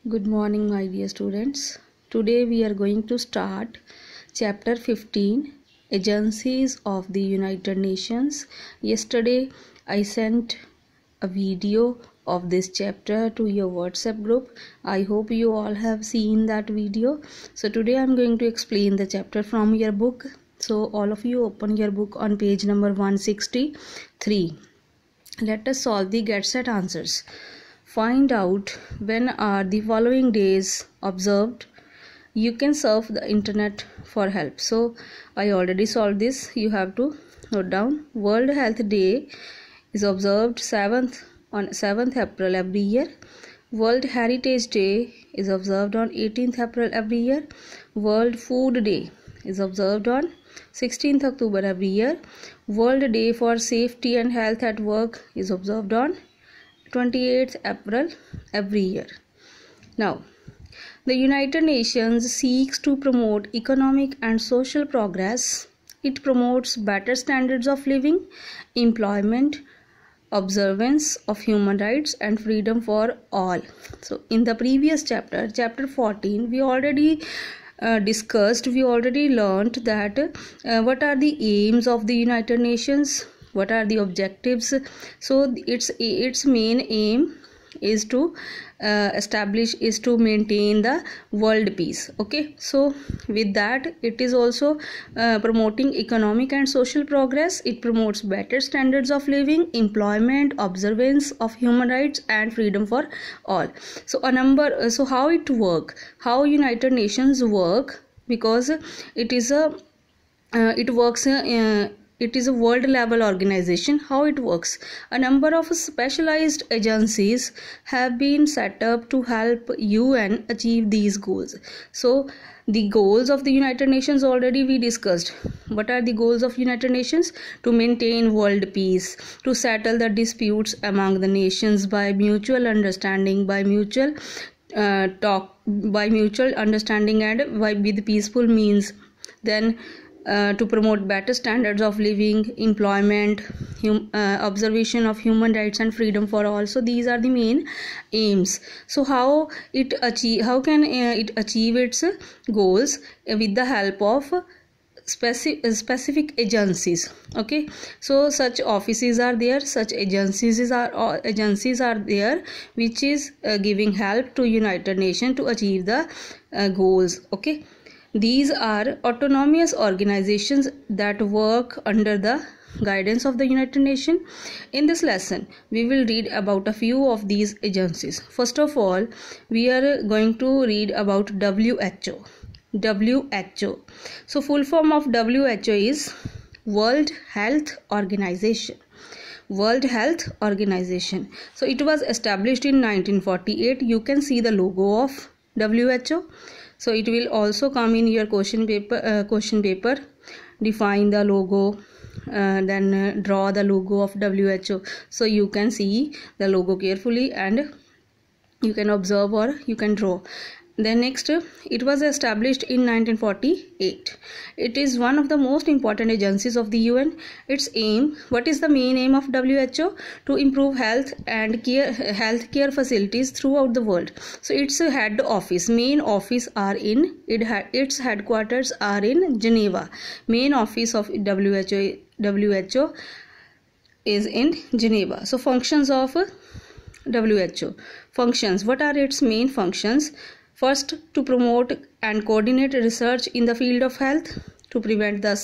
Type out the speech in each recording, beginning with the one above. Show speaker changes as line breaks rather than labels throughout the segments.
Good morning, my dear students. Today we are going to start chapter 15, Agencies of the United Nations. Yesterday I sent a video of this chapter to your WhatsApp group. I hope you all have seen that video. So today I am going to explain the chapter from your book. So all of you open your book on page number 163. Let us solve the get set answers. Find out when are the following days observed. You can surf the internet for help. So I already solved this. You have to note down. World Health Day is observed on 7th April every year. World Heritage Day is observed on 18th April every year. World Food Day is observed on 16th October every year. World Day for Safety and Health at Work is observed on 28th April every year. Now, the United Nations seeks to promote economic and social progress. It promotes better standards of living, employment, observance of human rights and freedom for all. So in the previous chapter 14, we already we already learned that what are the aims of the United Nations, what are the objectives. So its main aim is to maintain the world peace. Okay, so with that it is also promoting economic and social progress. It promotes better standards of living, employment, observance of human rights and freedom for all. So how United Nations work, because it is a world level organization. How it works: a number of specialized agencies have been set up to help UN achieve these goals. So the goals of the United Nations already we discussed. What are the goals of United Nations? To maintain world peace, to settle the disputes among the nations by mutual understanding, understanding and with peaceful means. Then to promote better standards of living, employment, observation of human rights and freedom for all. So these are the main aims. So how can it achieve its goals? With the help of specific agencies. Okay, so such offices are there, such agencies are there which is giving help to United Nations to achieve the goals. Okay, these are autonomous organizations that work under the guidance of the United Nations. In this lesson, we will read about a few of these agencies. First of all, we are going to read about WHO. WHO. So full form of WHO is World Health Organization. World Health Organization. So it was established in 1948. You can see the logo of WHO. So it will also come in your question paper. Define the logo, then draw the logo of WHO. So you can see the logo carefully and you can observe or you can draw. Then next, it was established in 1948. It is one of the most important agencies of the UN. Its aim, what is the main aim of WHO? To improve health care facilities throughout the world. So its head office, its headquarters are in Geneva. Main office of WHO is in Geneva. So functions of WHO. Functions. What are its main functions? First, to promote and coordinate research in the field of health, to prevent the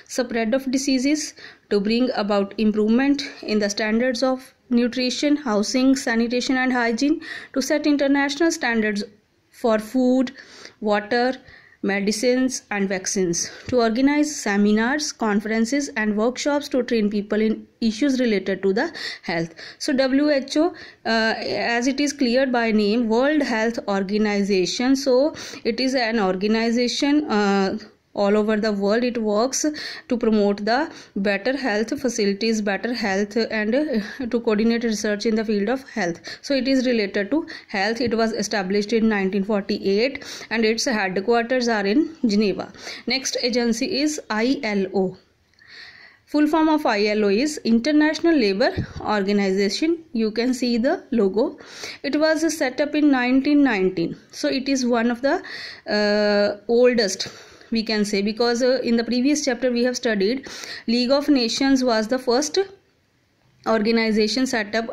spread of diseases, to bring about improvement in the standards of nutrition, housing, sanitation and hygiene, to set international standards for food, water, medicines and vaccines, to organize seminars, conferences and workshops to train people in issues related to the health. So WHO, as it is cleared by name, World Health Organization. So it is an organization all over the world. It works to promote the better health facilities, better health and to coordinate research in the field of health. So it is related to health. It was established in 1948 and its headquarters are in Geneva. Next agency is ILO. Full form of ILO is International Labour Organization. You can see the logo. It was set up in 1919. So it is one of the oldest, we can say, because in the previous chapter we have studied League of Nations was the first organization set up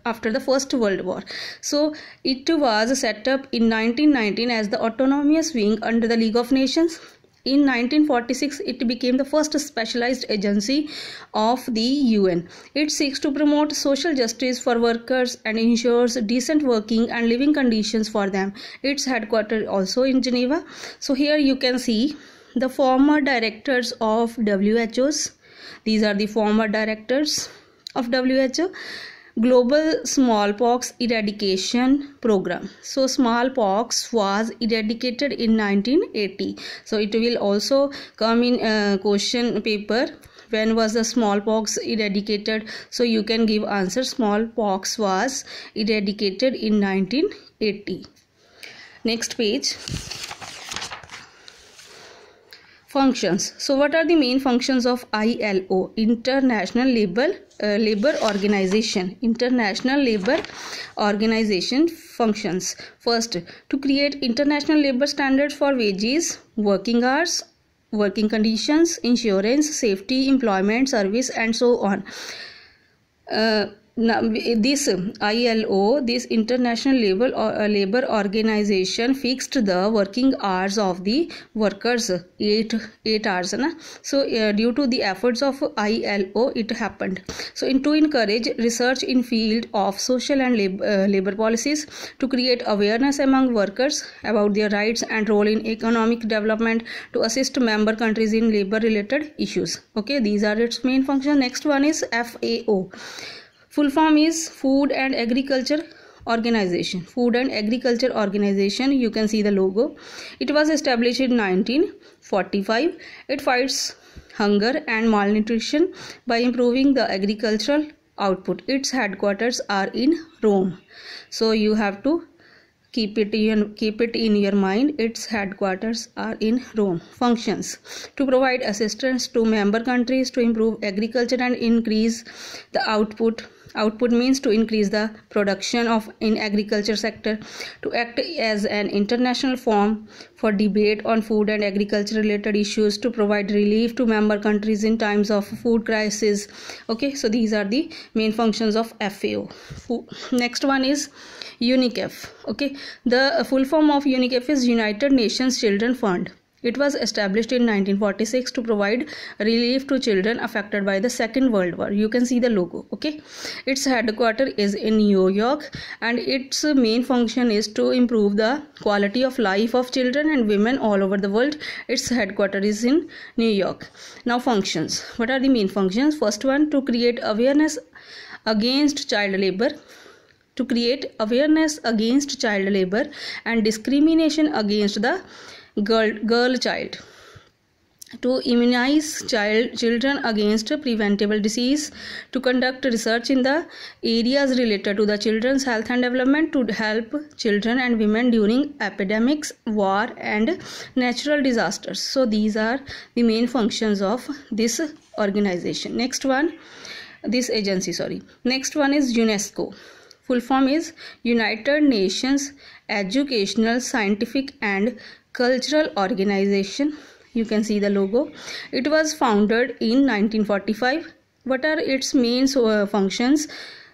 after the First World War. So it was set up in 1919 as the autonomous wing under the League of Nations. In 1946, it became the first specialized agency of the UN. It seeks to promote social justice for workers and ensures decent working and living conditions for them. Its headquarters also in Geneva. So here you can see the former directors of WHOs. These are the former directors of WHO. Global Smallpox Eradication Program. So smallpox was eradicated in 1980. So it will also come in question paper. When was the smallpox eradicated? So you can give answer. Smallpox was eradicated in 1980. Next page. Functions. So what are the main functions of ILO, International Labour Organization? International Labour Organization functions. First, to create international labor standards for wages, working hours, working conditions, insurance, safety, employment, service, and so on. Now, this ILO, this International Labor Organization, fixed the working hours of the workers, 8 hours. Na? So due to the efforts of ILO, it happened. So to encourage research in field of social and labor policies, to create awareness among workers about their rights and role in economic development, to assist member countries in labor related issues. Okay, these are its main functions. Next one is FAO. Full form is Food and Agriculture Organization. Food and Agriculture Organization. You can see the logo. It was established in 1945. It fights hunger and malnutrition by improving the agricultural output. Its headquarters are in Rome. So you have to keep it in your mind. Its headquarters are in Rome. Functions: to provide assistance to member countries to improve agriculture and increase the output. Output means to increase the production of in agriculture sector. To act as an international forum for debate on food and agriculture related issues. To provide relief to member countries in times of food crisis. Okay, so these are the main functions of FAO. Next one is UNICEF. Okay, the full form of UNICEF is United Nations Children Fund. It was established in 1946 to provide relief to children affected by the Second World War. You can see the logo. Okay, its headquarters is in New York, and its main function is to improve the quality of life of children and women all over the world. Its headquarters is in New York. Now functions. What are the main functions? First one, to create awareness against child labor. To create awareness against child labor and discrimination against the girl child. To immunize children against preventable disease. To conduct research in the areas related to the children's health and development. To help children and women during epidemics, war, and natural disasters. So these are the main functions of this organization. Next one, this agency, sorry. Next one is UNESCO. Full form is United Nations Educational, Scientific and Cultural Organization. You can see the logo. It was founded in 1945. What are its main functions?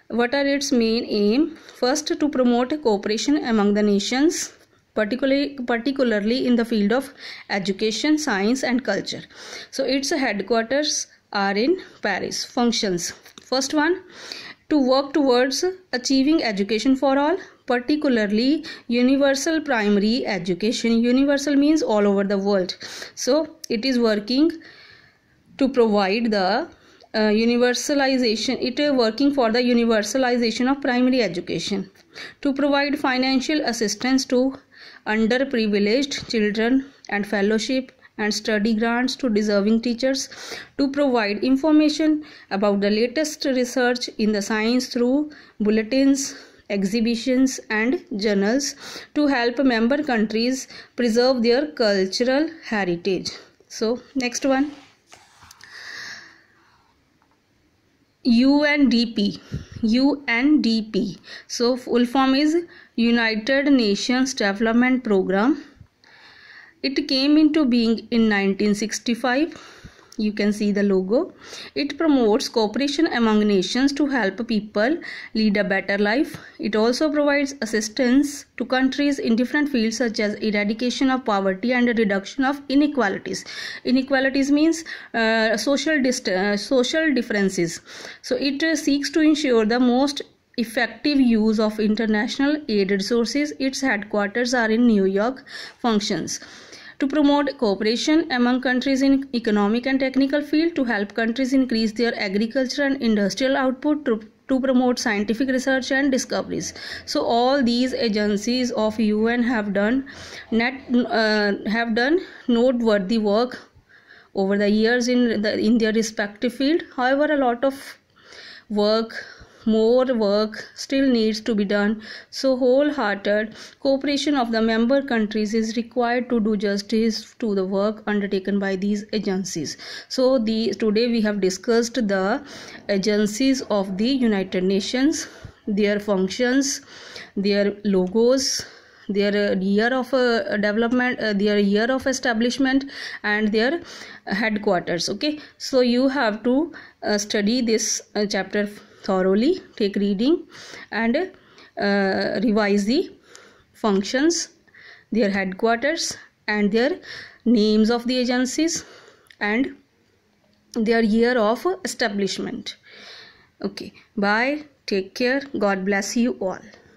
What are its main aim? First, to promote cooperation among the nations, particularly in the field of education, science and culture. So its headquarters are in Paris. Functions. First one, to work towards achieving education for all, particularly universal primary education. Universal means all over the world. So it is working to provide the universalization. It is working for the universalization of primary education. To provide financial assistance to underprivileged children and fellowship and study grants to deserving teachers. To provide information about the latest research in the science through bulletins, exhibitions and journals. To help member countries preserve their cultural heritage. So next one, UNDP. So full form is United Nations Development Program. It came into being in 1965. You can see the logo. It promotes cooperation among nations to help people lead a better life. It also provides assistance to countries in different fields such as eradication of poverty and reduction of inequalities. Inequalities means social differences. So it seeks to ensure the most effective use of international aid resources. Its headquarters are in New York. Functions: to promote cooperation among countries in economic and technical field, to help countries increase their agriculture and industrial output, to promote scientific research and discoveries. So all these agencies of UN have done noteworthy work over the years in their respective field. However, a lot of more work still needs to be done. So wholehearted cooperation of the member countries is required to do justice to the work undertaken by these agencies. So today we have discussed the agencies of the United Nations, their functions, their logos, their year of development, their year of establishment, and their headquarters. Okay, so you have to study this chapter thoroughly, take reading and revise the functions, their headquarters, and their names of the agencies and their year of establishment. Okay, bye, take care, God bless you all.